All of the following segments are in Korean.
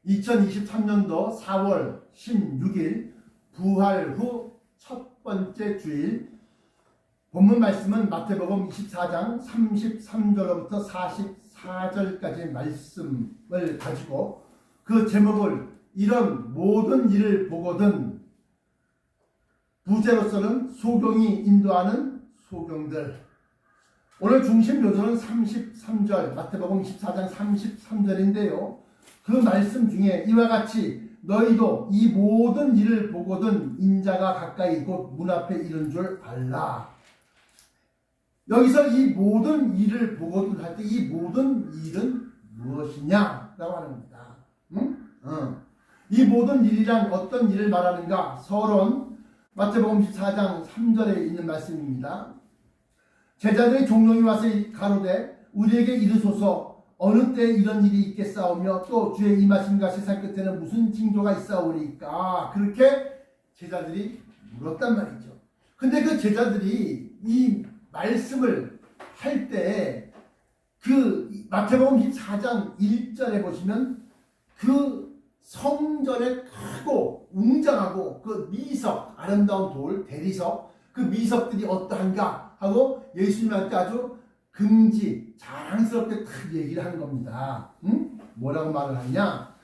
2023년도 4월 16일 부활 후 첫 번째 주일, 본문 말씀은 마태복음 24장 33절부터 44절까지 말씀을 가지고 그 제목을 이런 모든 일을 보거든, 부제로서는 소경이 인도하는 소경들. 오늘 중심 요소는 33절, 마태복음 24장 33절인데요. 그 말씀 중에 이와 같이 너희도 이 모든 일을 보거든 인자가 가까이 곧 문 앞에 이른 줄 알라. 여기서 이 모든 일을 보거든 할 때 이 모든 일은 무엇이냐 라고 하는 겁니다. 이 모든 일이란 어떤 일을 말하는가? 서론 마태복음 14장 3절에 있는 말씀입니다. 제자들이 종종이 와서 가로되 우리에게 이르소서 어느 때 이런 일이 있겠사오며 또 주의 임하심과 세상 끝에는 무슨 징조가 있사오리까? 그렇게 제자들이 물었단 말이죠. 근데 그 제자들이 이 말씀을 할 때 그 마태복음 14장 1절에 보시면 그 성전에 크고 웅장하고 그 미석, 아름다운 돌, 대리석, 그 미석들이 어떠한가 하고 예수님한테 아주 금지, 자랑스럽게 딱 얘기를 하는 겁니다. 뭐라고 말을 하냐?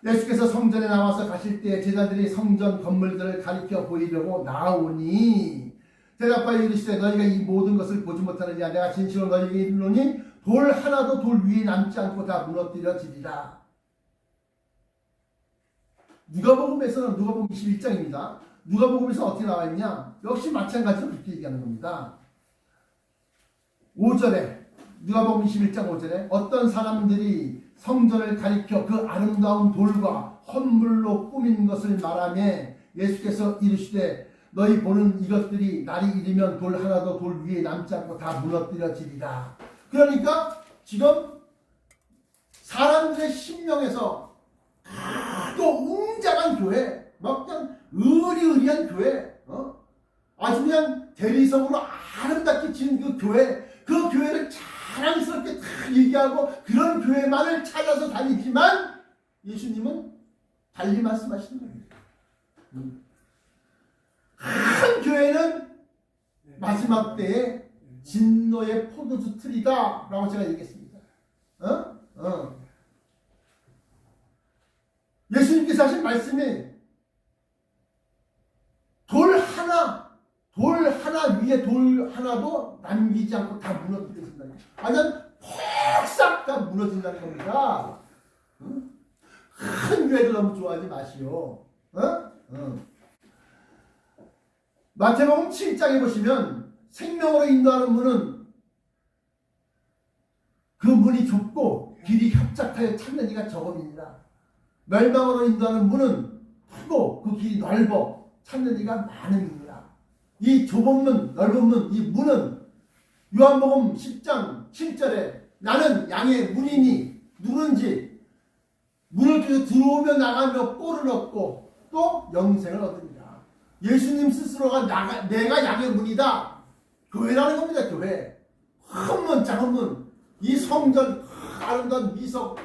예수께서 성전에 나와서 가실 때 제자들이 성전 건물들을 가리켜 보이려고 나오니 대답하여 이르시되 너희가 이 모든 것을 보지 못하느냐? 내가 진실로 너희에게 이르노니 돌 하나도 돌 위에 남지 않고 다 무너뜨려지리라. 누가복음에서는 누가복음 21장입니다. 누가복음에서 어떻게 나와 있냐? 역시 마찬가지로 그렇게 얘기하는 겁니다. 5절에 누가복음 21장 5절에 어떤 사람들이 성전을 가리켜 그 아름다운 돌과 헌물로 꾸민 것을 말하며 예수께서 이르시되 너희 보는 이것들이 날이 이르면 돌 하나도 돌 위에 남지 않고 다 무너뜨려지리라. 그러니까 지금 사람들의 심령에서 또 웅장한 교회, 막 그냥 의리의리한 교회, 아주 그냥 대리석으로 아름답게 지은 그 교회, 그 교회를 자랑스럽게 다 얘기하고 그런 교회만을 찾아서 다니지만 예수님은 달리 말씀하시는 거예요. 한 교회는 마지막 때에 진노의 포도주 틀이다 라고 제가 얘기했습니다. 예수님께서 하신 말씀이 돌 하나 위에 돌 하나도 남기지 않고 다 무너뜨린다. 완전 폭삭 다 무너진다는 겁니다. 큰 교회들 너무 좋아하지 마시오. 마태복음 7장에 보시면 생명으로 인도하는 문은 그 문이 좁고 길이 협착하여 찾는 이가 적음이니라. 멸망으로 인도하는 문은 크고 그 길이 넓어 찾는 이가 많음이니라. 이 좁은 문, 넓은 문, 이 문은 요한복음 10장 7절에 나는 양의 문이니 누군지 문을 통해서 들어오며 나가며 꼴을 얻고 또 영생을 얻으리라. 예수님 스스로가 내가 양의 문이다. 교회라는 겁니다. 교회. 큰 문, 작은 문. 이 성전 아름다운 미석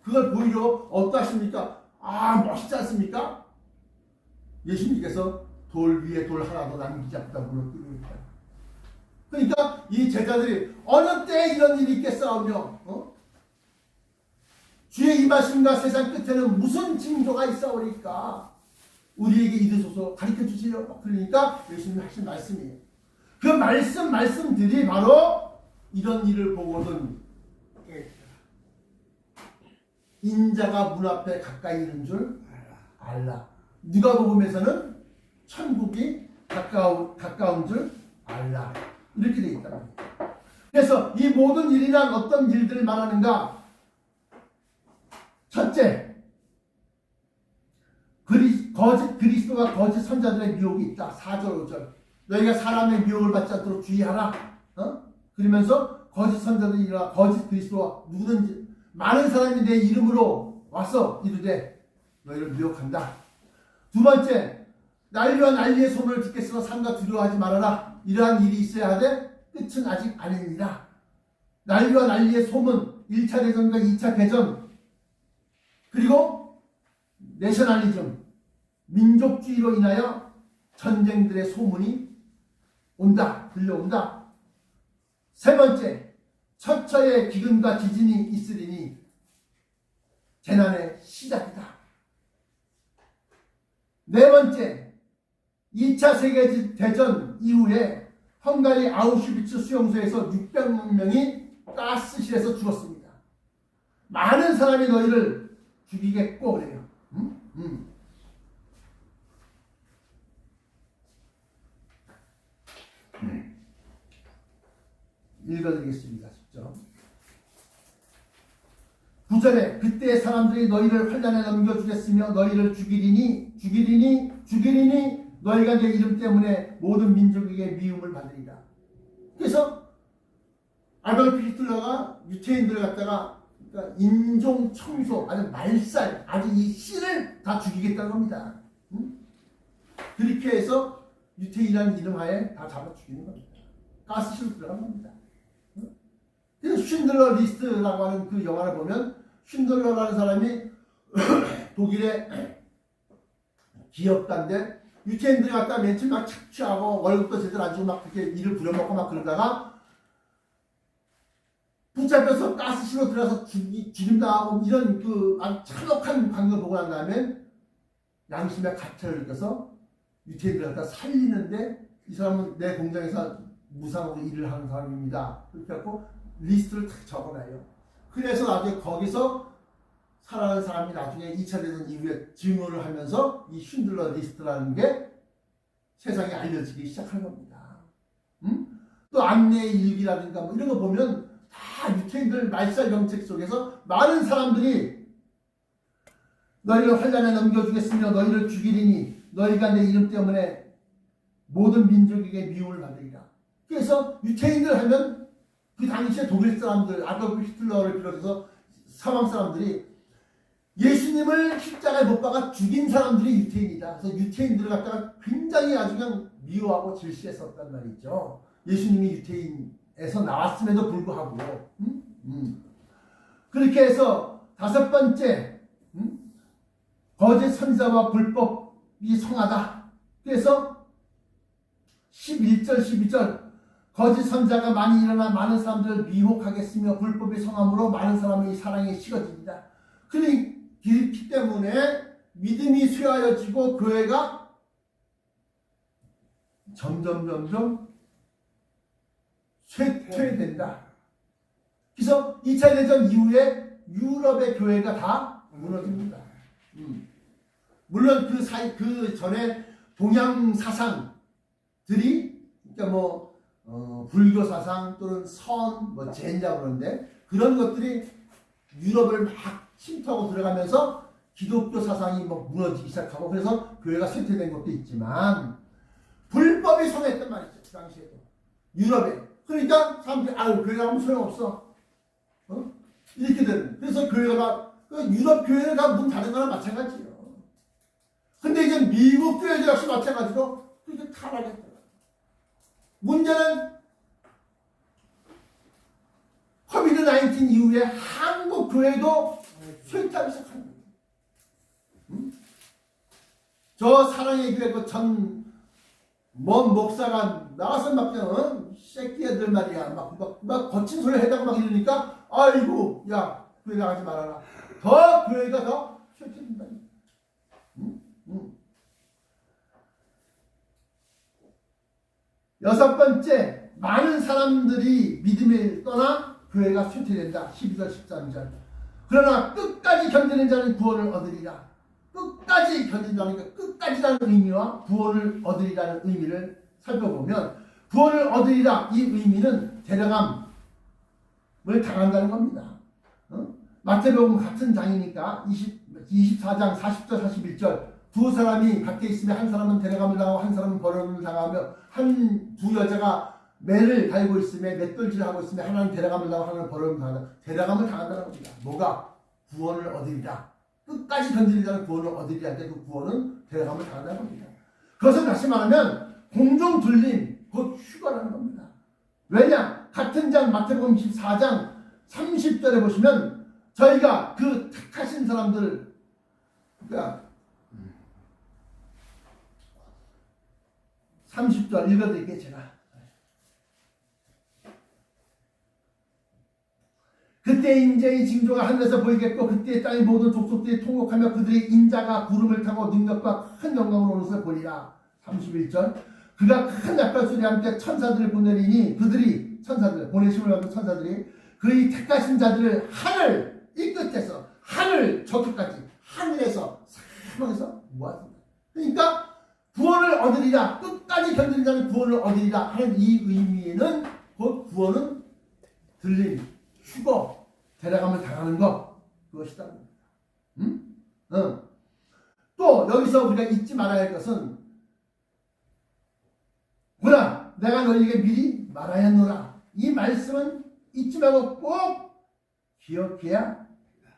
그걸 보이려 어떠하십니까? 멋있지 않습니까? 예수님께서 돌 위에 돌 하나도 남기지 않다 무너뜨리니까. 그러니까 이 제자들이 어느 때 이런 일이 있겠사오며 주의 임하심과 세상 끝에는 무슨 징조가 있사오리까? 우리에게 이르소서 가르쳐 주시려. 그러니까 예수님이 하신 말씀이에요. 그 말씀들이 바로 이런 일을 보거든 인자가 문 앞에 가까이 있는 줄 알라. 누가복음에서는 천국이 가까운 줄 알라. 이렇게 되어 있다. 그래서 이 모든 일이란 어떤 일들을 말하는가? 첫째, 거짓 그리스도와 거짓 선자들의 미혹이 있다. 4절 5절. 너희가 사람의 미혹을 받지 않도록 주의하라. 그러면서 거짓 선자들이라 거짓 그리스도와 누구든지 많은 사람이 내 이름으로 와서 이르되 너희를 미혹한다. 두 번째, 난리와 난리의 소문을 듣겠으나 삼가 두려워하지 말아라. 이러한 일이 있어야 하되 끝은 아직 아니니라. 난리와 난리의 소문, 1차 대전과 2차 대전, 그리고 내셔널리즘, 민족주의로 인하여 전쟁들의 소문이 온다, 들려온다. 세 번째, 처처의 기근과 지진이 있으리니 재난의 시작이다. 네 번째, 2차 세계대전 이후에 헝가리 아우슈비츠 수용소에서 600만 명이 가스실에서 죽었습니다. 많은 사람이 너희를 죽이겠고 그래요. 읽어드리겠습니다. 직접. 9절에 그때 사람들이 너희를 환난에 넘겨주겠으며 너희를 죽이리니 너희가 내 이름 때문에 모든 민족에게 미움을 받으리라. 그래서 아돌프 히틀러가 유태인들을 갖다가 그러니까 인종 청소, 아주 말살, 아주 이 씨를 다 죽이겠다는 겁니다. 그렇게 해서 유태인이라는 이름 하에 다 잡아 죽이는 겁니다. 가스실로 들어간 겁니다. 그래서 쉰들러 리스트라고 하는 그 영화를 보면 쉰들러라는 사람이 독일의 기업가인데 유태인들이 갖다 맨 처음 막 착취하고 월급도 제대로 안 주고 막 그렇게 일을 부려먹고 막 그러다가 붙잡혀서 가스실로 들어가서 죽임당하고 이런 그 아주 참혹한 광경을 보고 난 다음에 양심의 가책을 느껴서 유태인들을 갖다 살리는데 이 사람은 내 공장에서 무상으로 일을 하는 사람입니다. 그렇게 해서 리스트를 탁 적어놔요. 그래서 나중에 거기서 살아가는 사람이 나중에 2차 대전 이후에 증언을 하면서 이 쉰들러 리스트라는 게 세상에 알려지기 시작한 겁니다. 또 안내의 일기라든가 뭐 이런 거 보면 다 유태인들 말살 정책 속에서 많은 사람들이 너희를 환난에 넘겨주겠으며 너희를 죽이리니 너희가 내 이름 때문에 모든 민족에게 미움을 받으리라. 그래서 유태인들 하면 그 당시에 독일 사람들, 아돌프 히틀러를 비롯해서 서방 사람들이 예수님을 십자가에 못 박아 죽인 사람들이 유태인이다. 그래서 유태인들을 갖다가 굉장히 아주 그냥 미워하고 질시했었단 말이죠. 예수님이 유태인에서 나왔음에도 불구하고. 그렇게 해서 다섯 번째, 거짓 선지자와 불법이 성하다. 그래서 11절, 12절 거짓 선지자가 많이 일어나 많은 사람들을 미혹하겠으며 불법이 성함으로 많은 사람의 사랑이 식어집니다. 그렇기 때문에 믿음이 쇠하여지고 교회가 점점 쇠퇴된다. 그래서 2차 대전 이후에 유럽의 교회가 다 무너집니다. 물론 그 전에 동양 사상들이 그러니까 불교 사상 또는 젠이라고 그러는데 그런 것들이 유럽을 막 침투하고 들어가면서 기독교 사상이 무너지기 시작하고 그래서 교회가 쇠퇴된 것도 있지만 불법이 성했단 말이죠. 그 당시에도 유럽에. 그러니까 사람들이 교회가 아무 소용없어. 이렇게 되는. 그래서 교회가 유럽 교회를 다 문 닫은 거랑 마찬가지예요. 근데 이제 미국 교회도 역시 마찬가지로 그렇게 타락했다. 문제는 코비드-19 이후에 한국 교회도 쇠퇴하기 시작한 거예요. 저 사랑의 교회 그 전 먼 목사가 나와서 막 새끼애들 말이야 막 거친 소리 해다가 막 이러니까 아이고 야 교회 나가지 말아라. 더 교회가 더 쇠퇴된다. 여섯 번째, 많은 사람들이 믿음을 떠나 교회가 쇠퇴된다. 12절 13절. 그러나 끝까지 견디는 자는 구원을 얻으리라. 끝까지 견딘다니까 끝까지라는 의미와 구원을 얻으리라는 의미를 살펴보면 구원을 얻으리라 이 의미는 데려감을 당한다는 겁니다. 마태복음 같은 장이니까 24장 40절 41절 두 사람이 밖에 있으면 한 사람은 데려감을 당하고 한 사람은 버림을 당하며 두 여자가 매를 달고 있으며 맷돌질을 하고 있으면 하나는 데려감을 당하고 하나는 버림을 당한다. 데려감을 당한다는 겁니다. 뭐가? 구원을 얻으리라. 끝까지 견디리라는 구원을 얻으리라 할 때 그 구원은 데려감을 당한다는 겁니다. 그것은 다시 말하면 공중 둘림, 곧 휴가라는 겁니다. 왜냐? 같은 장 마태복음 24장 30절에 보시면 저희가 그 택하신 사람들, 그러니까 30절 읽어드릴게요. 제가. 그때 인자의 징조가 하늘에서 보이겠고 그때 땅의 모든 족속들이 통곡하며 그들의 인자가 구름을 타고 능력과 큰 영광으로 오는 것을 보리라. 31절 그가 큰 약간 소리와 함께 천사들을 보내리니 그들이 천사들 보내심을 받은 천사들이 그의 택하신 자들을 하늘 이 끝에서 하늘 저 끝까지 하늘에서 사방에서 모았습니다. 그러니까 구원을 얻으리라 끝까지 견디는 자는 구원을 얻으리라 하는 이 의미에는 곧 구원은 들림 휴거 데려가면 당하는 것 그것이다. 응? 또 여기서 우리가 잊지 말아야 할 것은 보라 내가 너희에게 미리 말하여 하노라. 이 말씀은 잊지 말고 꼭 기억해야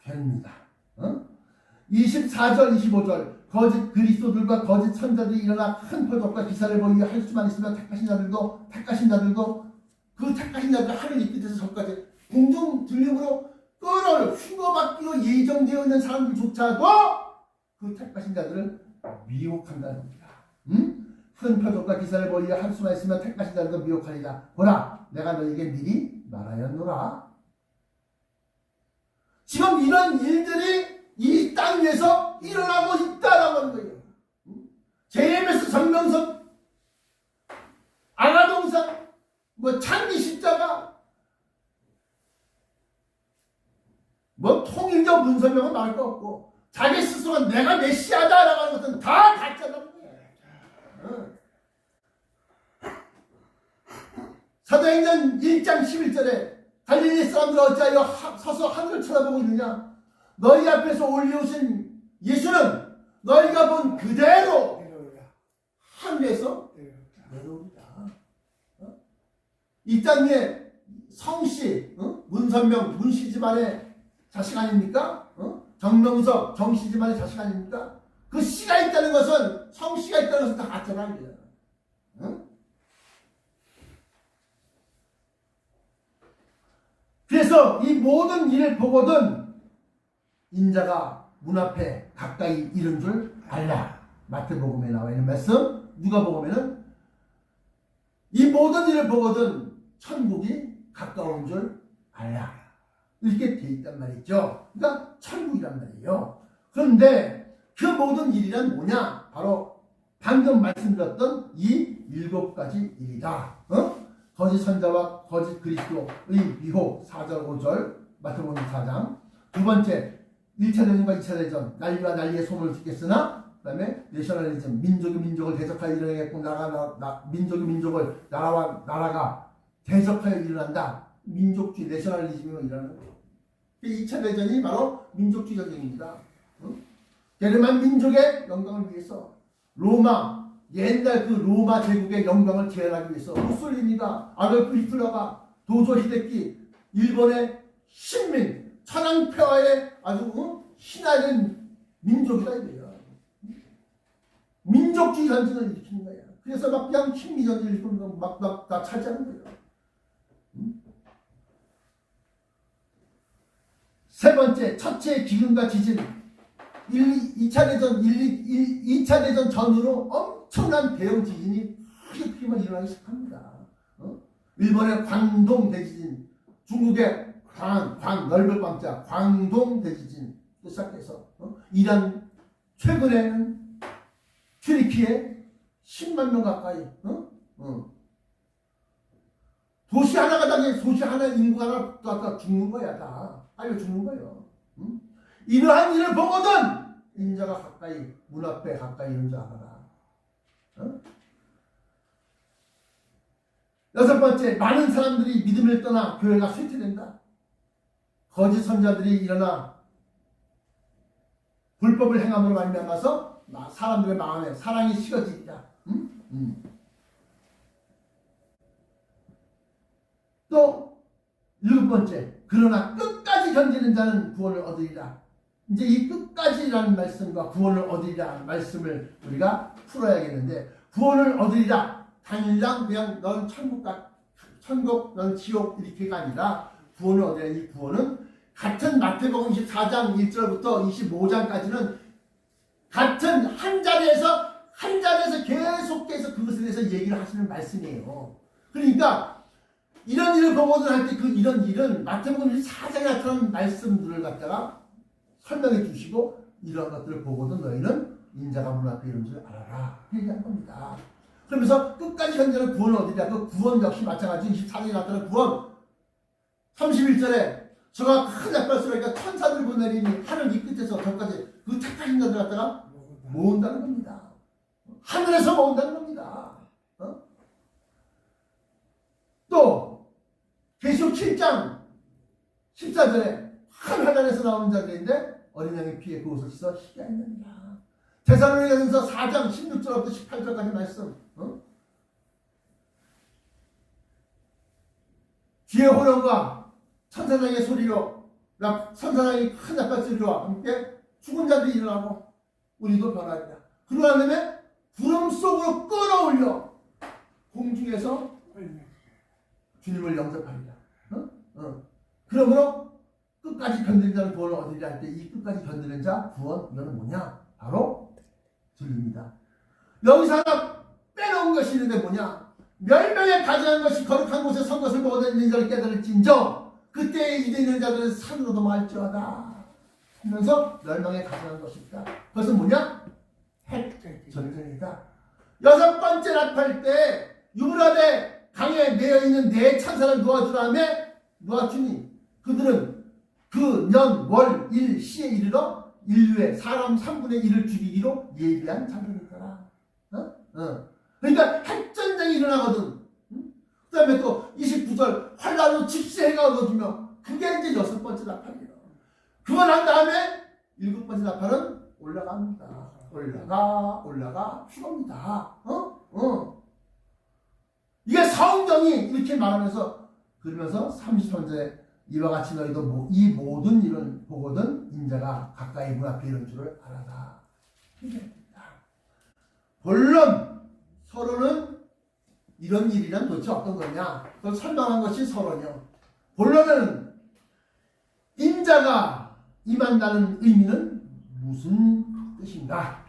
됩니다. 24절 25절 거짓 그리스도들과 거짓 선자들이 일어나 큰 표적과 기사를 보이게 할 수만 있으면 택하신 자들도 그 택하신 자들 하늘 이 끝에서 저까지 공중 들림으로 끌어를 휘거받기로 예정되어 있는 사람들조차도 그 택하신 자들을 미혹한다는 겁니다. 큰 표적과 기사를 보이게 할 수만 있으면 택하신 자들도 미혹하리라. 보라 내가 너에게 미리 말하였노라. 지금 이런 일들이 이 땅 위에서 일어나고 있다라고 하는 거예요. JMS 정명석 아가동산 창기 십자가 통일교 문선명은 말할 거 없고 자기 스스로가 내가 메시아다라고 하는 것은 다 가짜라는 거예요. 사도행전 1장 11절에 갈릴리 사람들 어찌하여 서서 하늘을 쳐다보고 있느냐. 너희 앞에서 올려오신 예수는 너희가 본 그대로 하늘에서 내려옵니다. 이 땅에 성씨 문선명 문씨 집안의 자식 아닙니까? 정명석 정씨 집안의 자식 아닙니까? 그 씨가 있다는 것은 성씨가 있다는 것은 다 가짜라는 거예요. 그래서 이 모든 일을 보거든 인자가 문 앞에 가까이 이른 줄 알라. 마태복음에 나와 있는 말씀. 누가복음에는 이 모든 일을 보거든 천국이 가까운 줄 알라. 이렇게 돼 있단 말이죠. 그러니까 천국이란 말이에요. 그런데 그 모든 일이란 뭐냐? 바로 방금 말씀드렸던 이 7가지 일이다. 거짓 선자와 거짓 그리스도의 미혹 4절 5절 마태복음 4장. 두 번째 1차 대전과 2차 대전 난리와 난리의 소문을 듣겠으나 그 다음에 내셔널리즘 민족이 민족을 대적하여 일어나겠고 민족이 민족을 나라가 대적하여 일어난다. 민족주의 내셔널리즘으로 일어나는 거예요. 2차 대전이 바로 민족주의 전쟁입니다. 게르만 민족의 영광을 위해서 로마 옛날 그 로마 제국의 영광을 재현하기 위해서 무솔리니가 아돌프 히틀러가 도조 히데키 일본의 신민 천황폐하의 아주 신화된 민족이다 이거야. 민족주의 전쟁을 일으키는 거야. 그래서 막 그냥 식미 전쟁을 일으키는 막 차지하는 거야. 세 번째 첫째 기근과 지진 2차 대전 전후로 엄청난 대형 지진이 크게 일어나기 시작합니다. 일본의 광동 대지진, 중국의 넓을 광자 광동 대지진 시작해서 이란 최근에는 튀르키예 10만 명 가까이 도시 하나가 당해 도시 하나 인구가 하나 다 죽는 거야. 다 알려 죽는 거예요. 이러한 일을 보거든 인자가 가까이 문 앞에 가까이 있는 줄 알아라. 여섯 번째 많은 사람들이 믿음을 떠나 교회가 쇠퇴된다. 거짓 선자들이 일어나 불법을 행함으로 말미암아서 사람들의 마음에 사랑이 식어지리라. 또 7번째 그러나 끝까지 견디는 자는 구원을 얻으리라. 이제 이 끝까지라는 말씀과 구원을 얻으리라는 말씀을 우리가 풀어야겠는데 구원을 얻으리라 당장 그냥 넌 천국 넌 지옥 이렇게가 아니라 구원을 얻으리라. 이 구원은 같은 마태복음 24장 1절부터 25장까지는 같은 한 자리에서 계속해서 그것에 대해서 얘기를 하시는 말씀이에요. 그러니까 이런 일을 보거든 할 때 그 이런 일은 마태복음 24장에 나타난 말씀들을 갖다가 설명해 주시고 이런 것들을 보거든 너희는 인자가 문 앞에 이런 줄 알아라 얘기한 겁니다. 그러면서 끝까지 현재는 구원은 어디냐? 그 구원 역시 마찬가지 24장에 나타난 구원 31절에 저가 큰 약발소리가 천사들 보내리니 하늘 이 끝에서 저까지 그 착한 자들 갖다가 모은다는 겁니다. 하늘에서 모은다는 겁니다. 또 계시록 7장 14절에 한 하늘에서 나오는 자들인데 어린 양의 피에 그옷을 씻어 희게 했느니라. 데살로니가전서 4장 16절부터 18절까지 말씀. 뒤에 호령과 천사장의 소리로 천사장의 큰 약간 소리와 함께 죽은 자들이 일어나고 우리도 변하리라. 그러한 다음에 구름 속으로 끌어올려 공중에서 주님을 영접하리라. 그러므로 끝까지 견디는 자는 구원을 얻으리라 할 때 이 끝까지 견디는 자 구원 이거는 뭐냐? 바로 들립니다. 여기서 하나 빼놓은 것이 있는데 뭐냐? 멸망에 가증한 것이 거룩한 곳에 선 것을 보고 있는 자를 깨달을진저 그때 이대 있는 자들은 산으로 도망할지어다 하면서 멸망에 가증한 것이다. 그것은 뭐냐? 핵 전쟁이다. 여섯 번째 나팔 때 유브라데 강에 매여있는 네 천사를 놓아주라며 놓아주니 그들은 그 년, 월, 일, 시에 이르러 인류의 사람 3분의 1을 죽이기로 예비한 자들이더라. 그러니까 핵전쟁이 일어나거든. 그 다음에 또 29절 환란으로 집시해가 얻어주며 그게 이제 여섯 번째 나팔이에요. 그거 난 다음에 일곱 번째 나팔은 올라갑니다. 올라가 죽습니다. 이게 성경이 이렇게 말하면서 그러면서 33절에 이와 같이 너희도 이 모든 일을 보거든 인자가 가까이 문 앞에 이런 줄을 알아라. 본론 서론은 이런 일이란 도대체 어떤 거냐? 그걸 설명한 것이 서론이요. 본론은 인자가 임한다는 의미는 무슨 뜻인가?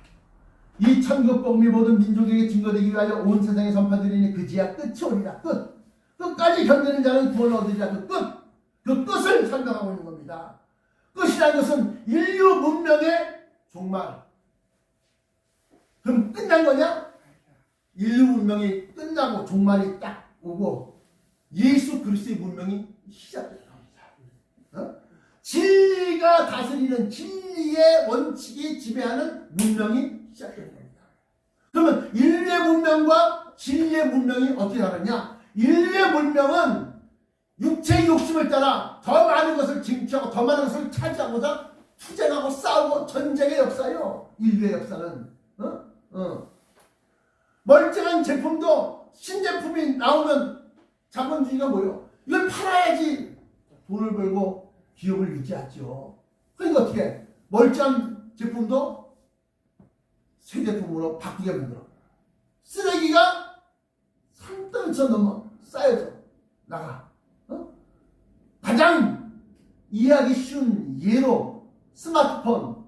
이 천국 복음이 모든 민족에게 증거되기 위하여 온 세상에 선포되리니 그지야 끝이 오리라. 끝까지 견디는 자는 구원을 얻으리라. 그 끝을 설명하고 있는 겁니다. 끝이라는 것은 인류 문명의 종말. 그럼 끝난 거냐? 인류 문명이 끝나고 종말이 딱 오고 예수 그리스도의 문명이 시작된 겁니다. 진리가 다스리는 진리의 원칙이 지배하는 문명이 시작된 겁니다. 그러면 인류의 문명과 진리의 문명이 어떻게 다르냐? 인류의 문명은 육체의 욕심을 따라 더 많은 것을 쟁취하고 더 많은 것을 차지하고자 투쟁하고 싸우고 전쟁의 역사예요. 인류의 역사는. 멀쩡한 제품도 신제품이 나오면 자본주의가 뭐예요? 이걸 팔아야지 돈을 벌고 기업을 유지하죠. 그러니까 어떻게 멀쩡한 제품도 새 제품으로 바꾸게 만들어. 쓰레기가 3톤 넘어 쌓여져 나가. 가장 이해하기 쉬운 예로 스마트폰,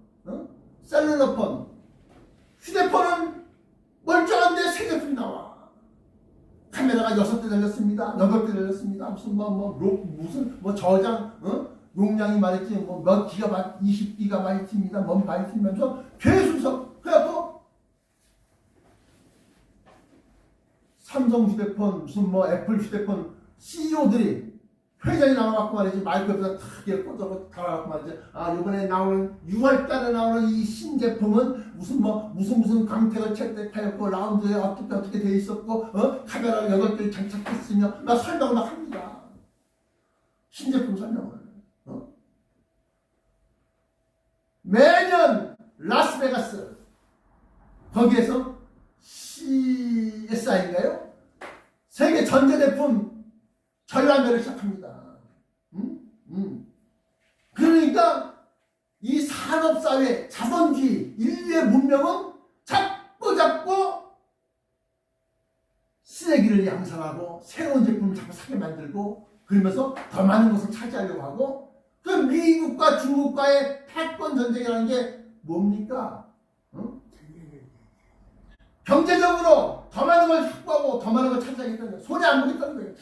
셀룰러폰, 휴대폰은 멀쩡한데 새 제품이 나와. 카메라가 6대 달렸습니다. 8대 달렸습니다. 무슨 저장, 용량이 말했지, 몇 기가바이트, 20기가바이트입니다. 뭔 바이트면서 계속 그래갖고 삼성 휴대폰, 무슨 애플 휴대폰 CEO들이 회장이 나와갖고 말이지 마이크 옆에다 탁 이렇게 꽂아서 달아갖고 말이지 이번에 나오는 6월달에 나오는 이 신제품은 무슨 광택을 채택하였고 라운드에 어떻게 돼 있었고 카메라 8개를 장착했으며 막 설명을 막 합니다. 신제품 설명을. 매년 라스베가스 거기에서 CSI인가요? 세계 전자제품 전람회를 시작합니다. 그러니까 이 산업사회, 자본주의, 인류의 문명은 자꾸 쓰레기를 양산하고 새로운 제품을 자꾸 사게 만들고 그러면서 더 많은 것을 차지하려고 하고 그 미국과 중국과의 패권 전쟁이라는 게 뭡니까? 어? 경제적으로 더 많은 걸 확보하고 더 많은 걸 차지하겠다는 거예요. 손해 안 보겠다는 거예요.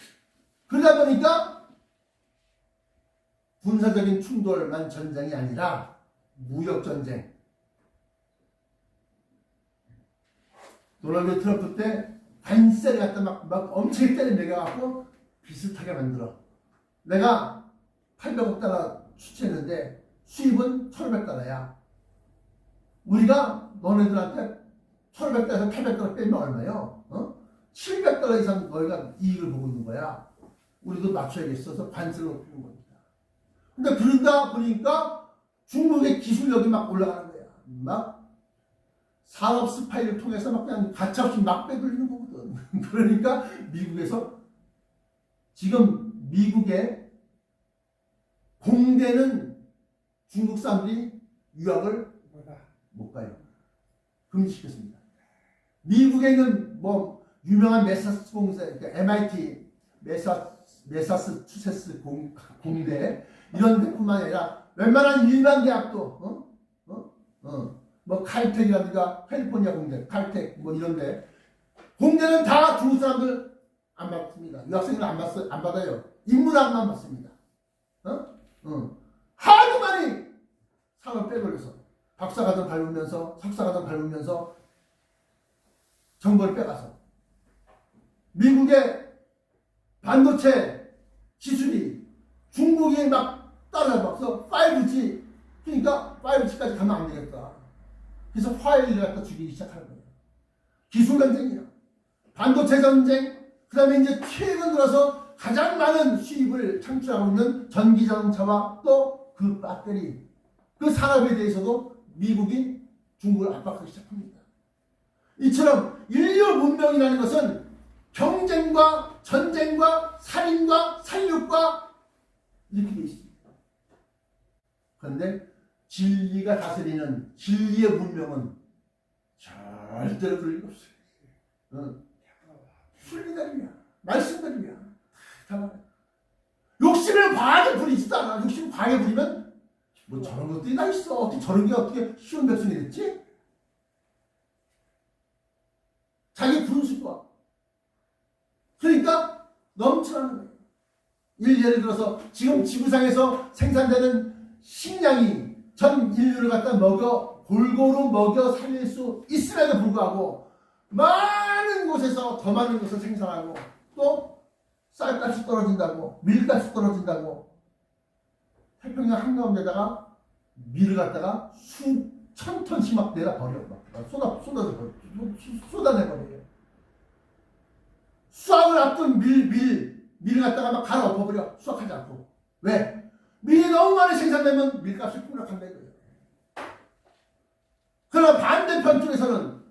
그러다 보니까 군사적인 충돌만 전쟁이 아니라 무역전쟁. 도널드 트럼프 때 관세를 갖다 막 엄청 때려 매겨갖고 비슷하게 만들어. 내가 800억 달러 수출했는데 수입은 1,500달러야. 우리가 너네들한테 1,500달러에서 800달러 빼면 얼마요? 700달러 이상 너희가 이익을 보고 있는 거야. 우리도 맞춰야겠어서 관세를 높이는 겁니다. 근데 그러다 보니까 중국의 기술력이 막 올라가는 거야. 막 산업 스파이를 통해서 막 그냥 가차없이 막 빼돌리는 거거든. 그러니까 미국에서 지금 미국의 공대는 중국 사람들이 유학을 못 가요. 금지시켰습니다. 미국에 있는 뭐 유명한 메사스 공대, 그러니까 MIT, 메사추세츠 공대 이런 데뿐만 아니라 웬만한 일반 대학도 뭐 칼텍이라든가 캘리포니아 공대, 칼텍 뭐 이런데 공대는 다 중국 사람들 안 받습니다. 유학생들 안 받아요. 인문학만 받습니다. 하도 많이 사람 빼돌려서 박사과정 밟으면서 석사과정 밟으면서 정보를 빼가서 미국의 반도체 기술이 중국이 막 따라잡아서 5G 그러니까 5G까지 가면 안 되겠다. 그래서 화웨이를 갖다 죽이기 시작하는 거예요. 기술 전쟁이야. 반도체 전쟁, 그 다음에 이제 최근 들어서 가장 많은 수입을 창출하고 있는 전기자동차와 또 그 배터리, 그 산업에 대해서도 미국이 중국을 압박하기 시작합니다. 이처럼 인류 문명이라는 것은 경쟁과 전쟁과 살인과 살육과 이렇게 되어 있습니다. 그런데 진리가 다스리는 진리의 문명은 절대로 그럴 리가 없어요. 순리대로야. 말씀대로야. 욕심을 과하게 부리지도 않아. 욕심 과하게 부리면 뭐 저런 것들이 다 있어. 어떻게 저런 게 어떻게 쉬운 백성이 됐지? 자기 분수가. 그러니까 넘쳐나는 거예요. 예를 들어서 지금 지구상에서 생산되는 식량이 전 인류를 갖다 골고루 먹여 살릴 수 있음에도 불구하고 많은 곳에서 더 많은 것을 생산하고 또 쌀값이 떨어진다고 밀값이 떨어진다고 태평양 한가운데다가 밀을 갖다가 수천 톤씩 막 내다 버려. 쏟아내버려요. 수확을 앞둔 밀을 갖다가 막 갈아 엎어버려. 수확하지 않고. 왜? 밀이 너무 많이 생산되면 밀값이 폭락한다 이거예요. 그러나 반대편 쪽에서는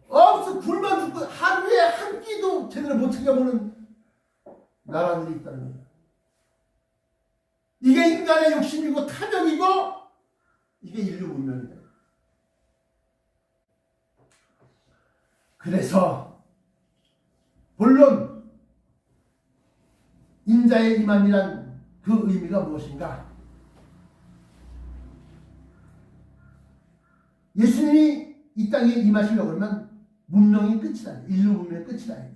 없어. 굶어 죽고 하루에 한 끼도 제대로 못 챙겨보는 나라들이 있다는 거예요. 이게 인간의 욕심이고 탐욕이고 이게 인류 문명이다. 그래서 물론 인자의 임함이란 그 의미가 무엇인가? 예수님이 이 땅에 임하시려고 그러면 문명이 끝이 나요. 인류 문명의 끝이 나야 돼요.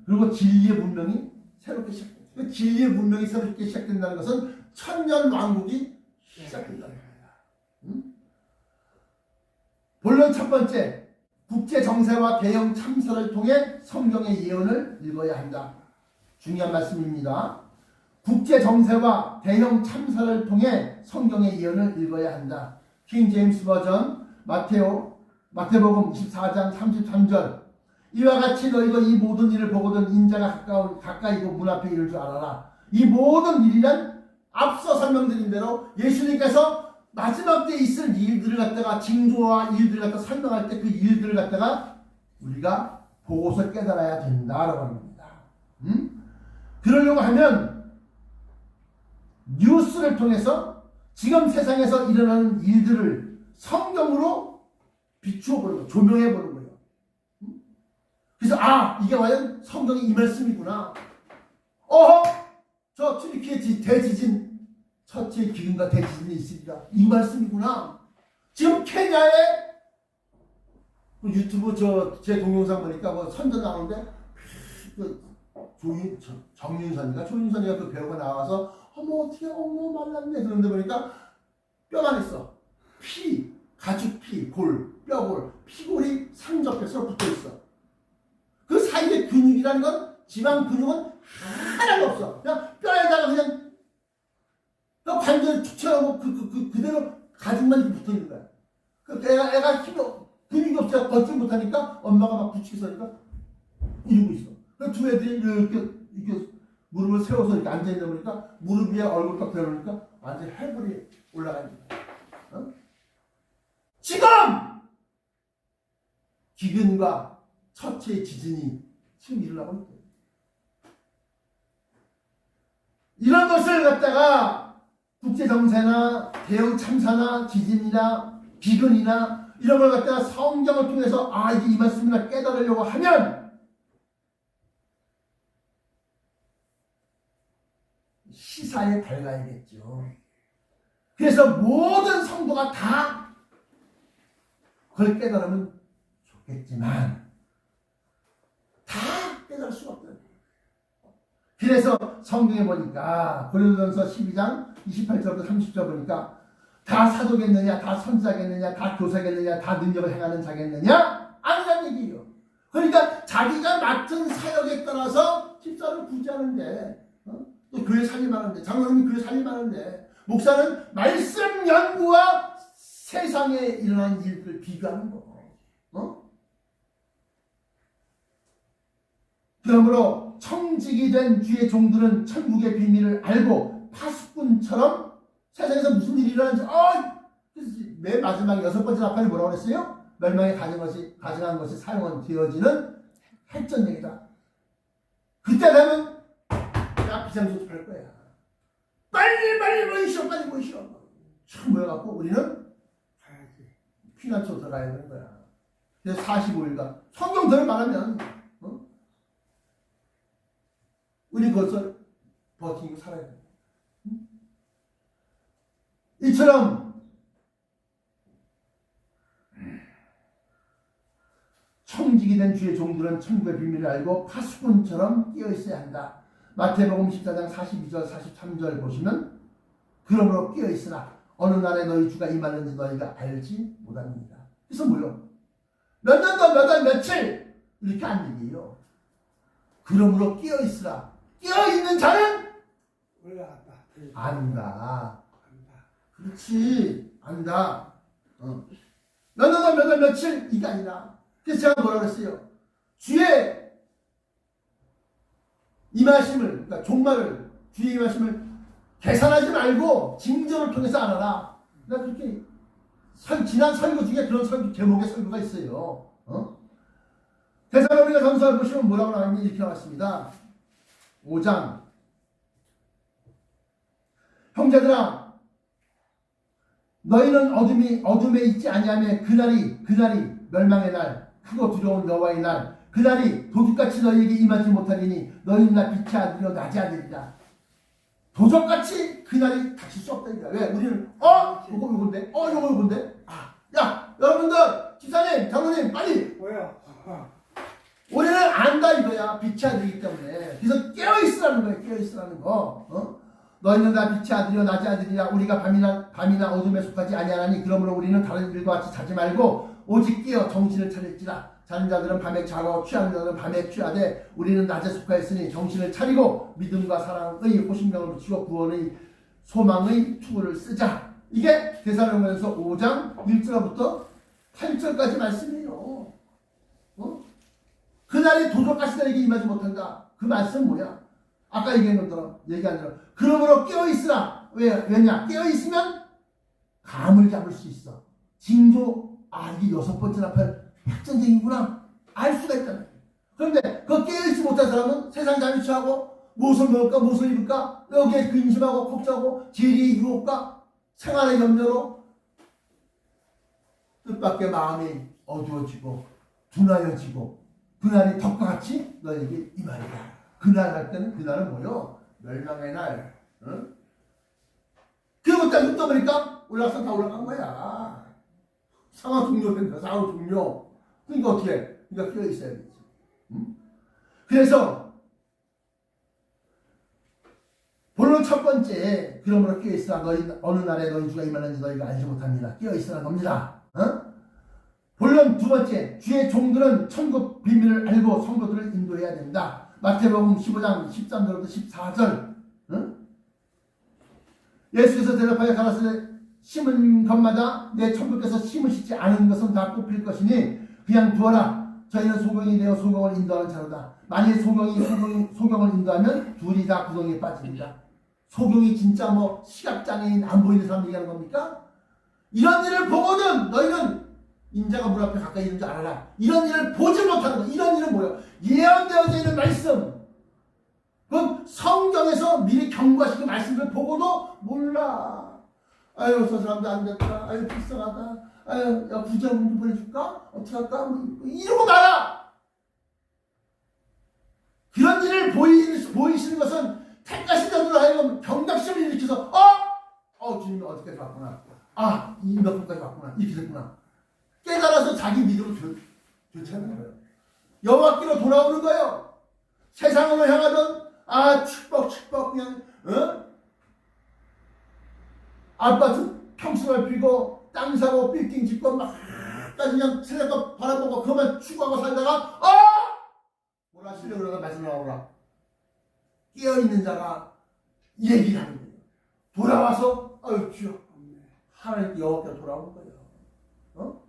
그리고 진리의 문명이 새롭게 시작돼요. 그 진리의 문명이 새롭게 시작된다는 것은 천년 왕국이 시작된다는 거예요. 본론 첫 번째, 국제 정세와 대형 참사를 통해 성경의 예언을 읽어야 한다. 중요한 말씀입니다. 국제 정세와 대형 참사를 통해 성경의 예언을 읽어야 한다. 킹 제임스 버전 마태복음 24장 33절. 이와 같이 너희가 이 모든 일을 보거든 인자가 가까이고 문 앞에 이를 줄 알아라. 이 모든 일이란 앞서 설명드린 대로 예수님께서 마지막 때 있을 일들을 갖다가 징조와 일들을 갖다 설명할 때 그 일들을 갖다가 우리가 보고서 깨달아야 된다라고 하는 겁니다. 그러려고 하면 뉴스를 통해서 지금 세상에서 일어나는 일들을 성경으로 비추어 보는 거예요. 조명해 보는 거예요. 그래서 이게 과연 성경의 이 말씀이구나. 저 튀르키예 대지진 첫째 기근과 대지진이 있으리라. 이 말씀이구나. 지금 케냐에 유튜브 제 동영상 보니까 뭐 선전 나오는데 정윤선이가 조윤선이가 그 배우가 나와서 어머 어떻게 어머 말랐네 그런데 보니까 뼈만 있어. 피 가죽 피 골 뼈골 피골이 상접해서 붙어 있어. 그 사이에 근육이라는 건 지방 근육은 하나도 없어. 그냥 뼈에다가 그냥 관절 축처럼 그대로 가죽만 이렇게 붙어 있는 거야. 그 애가 힘이 근육이 없어 걷지 못하니까 엄마가 막 붙이고 있으니까 이러고 있어. 그 두 애들이 이렇게 무릎을 세워서 이렇게 앉아 있다 보니까 무릎 위에 얼굴 딱 대놓으니까 완전 해골이 올라가는 거야. 어? 지금 기근과 첫째 지진이 지금 일어나고 있대. 이런 것을 갖다가 국제정세나 대형 참사나 지진이나 비근이나 이런 걸 갖다가 성경을 통해서 이게 이 말씀이나 깨달으려고 하면 시사에 밝아야겠죠. 그래서 모든 성도가 다 그걸 깨달으면 좋겠지만 다 깨달을 수가 없다. 그래서 성경에 보니까 고린도전서 12장 28절부터 30절 보니까 다 사도겠느냐, 다 선지자겠느냐, 다 교사겠느냐, 다 능력을 행하는 자겠느냐? 아니란 얘기예요. 그러니까 자기가 맡은 사역에 따라서 집사를 구제하는데 또 교회 살림하는데 장로님이 교회 살림하는데 목사는 말씀 연구와 세상에 일어난 일들을 비교하는 거. 그러므로 청직이 된 주의 종들은 천국의 비밀을 알고 파수꾼처럼 세상에서 무슨 일이 일어나는지 맨 마지막 6번째 나팔이 뭐라고 그랬어요? 멸망에 가증한 것이 사용되어지는 핵전쟁이다. 그때 되면 야 비상소집할 거야. 빨리 모이시오 빨리 모이시오. 참 모여갖고 우리는 가야지. 피난처 들어가야 되는 거야. 그래서 45일간 성경대로 말하면 우리 그것을 버티고 살아야 돼. 이처럼 청직이 된 주의 종들은 천국의 비밀을 알고 파수꾼처럼 깨어있어야 한다. 마태복음 14장 42절 43절 보시면 그러므로 깨어있으라. 어느 날에 너희 주가 임하는지 너희가 알지 못합니다. 그래서 뭐요? 몇 년도 몇 월 며칠 이렇게 안 얘기해요. 그러므로 깨어있으라. 깨어있는 자는 올라갔다. 안다. 그렇지. 안다. 몇 년도 몇 월 며칠 이게 아니라. 그래서 제가 뭐라 그랬어요? 주의 임하심을 그러니까 종말을 주의 임하심을 계산하지 말고 징조를 통해서 알아라. 나 그렇게 지난 설교 중에 그런 설교 제목의 설교가 있어요. 데살로니가 전서를 보시면 뭐라고 나왔는지 이렇게 나왔습니다. 5장 형제들아 너희는 어둠에 있지 아니하며 그날이 멸망의 날 크고 두려운 여호와의 날 그날이 도둑같이 너희에게 임하지 못하리니 너희는 나 빛의 아들이요 낮의 아들이다. 도적같이 그날이 닥칠 수 없다. 왜? 우리는 요건데 요건데 야 여러분들 집사님 장로님 빨리 뭐야? 우리는 안다 이거야. 빛의 아들이기 때문에. 그래서 깨어있으라는 거예요. 깨어있으라는 거. 너희는 다 빛의 아들이요 낮의 아들이라. 우리가 밤이나 어둠에 속하지 아니하나니 그러므로 우리는 다른 일과 같이 자지 말고 오직 깨어 정신을 차릴지라. 자는 자들은 밤에 자고 취하는 자들은 밤에 취하되 우리는 낮에 속하였으니 정신을 차리고 믿음과 사랑의 호심경을 붙이고 구원의 소망의 투구를 쓰자. 이게 데살로니가전서 5장 1절부터 8절까지 말씀이에요. 그날이 도적같이 너에게 임하지 못한다. 그 말씀 뭐야? 아까 얘기한 것처럼 얘기한 대로 그러므로 깨어있으라. 왜냐? 깨어있으면 감을 잡을 수 있어. 징조 이게 6번째 나팔 핵전쟁이구나 알 수가 있잖아요. 그런데 그 깨어있지 못한 사람은 세상 자유취하고 무엇을 먹을까 무엇을 입을까 여기에 근심하고 걱정하고 재리의 유혹과 생활의 염려로 뜻밖의 마음이 어두워지고 둔하여지고 그날이 덕과 같이 너에게 임하리라. 그날 할 때는 그날은 뭐요? 멸망의 날. 응? 그리고 딱 눈 떠보니까 올라가서 다 올라간 거야. 상황 종료된다. 상황 종료. 그러니까 어떻게 해? 그러니까 끼어 있어야 되지. 응? 그래서 본론 첫 번째, 그러므로 끼어 있으라. 너희 어느 날에 너희 주가 임하는지 너희가 알지 못합니다. 끼어 있으라는 겁니다. 어? 본론 두 번째, 주의 종들은 천국 비밀을 알고 성도들을 인도해야 된다. 마태복음 15장 13절부터 14절. 응? 예수께서 대답하여 가라사대 심은 것마다 내 천국에서 심으시지 않은 것은 다 뽑힐 것이니 그냥 두어라. 저희는 소경이 되어 소경을 인도하는 자로다. 만일 소경을 인도하면 둘이 다 구덩이에 빠집니다. 소경이 진짜 뭐 시각장애인 안 보이는 사람 얘기하는 겁니까? 이런 일을 보거든 너희는 인자가 문 앞에 가까이 있는 줄 알아라. 이런 일을 보지 못하는 거. 이런 일은 뭐야? 예언되어져 있는 말씀. 그럼 성경에서 미리 경고하시는 말씀을 보고도 몰라. 아유 저 사람도 안 됐다. 아유 불쌍하다. 아유 야 부자문 좀 보내줄까? 어떻게 할까? 이러고 말아. 그런 일을 보이시는 것은 택하신 자들로 하여금 경각심을 일으켜서 주님이 어디까지 왔구나. 이 몇 분까지 왔구나. 이렇게 됐구나. 깨달아서 자기 믿음을 교체하는 거예요. 여호와께로 돌아오는 거예요. 세상으로 향하던 축복 그냥 아파트 평수를 빌고 땅 사고 빌딩 짓고 막까지 그냥 세상과 바라보고 그만 추구하고 살다가 뭐라 하시려고 그러나 말씀 나오라. 깨어있는 자가 얘기를 하는 거예요. 돌아와서 주여 하나님 여호와께로 돌아오는 거예요.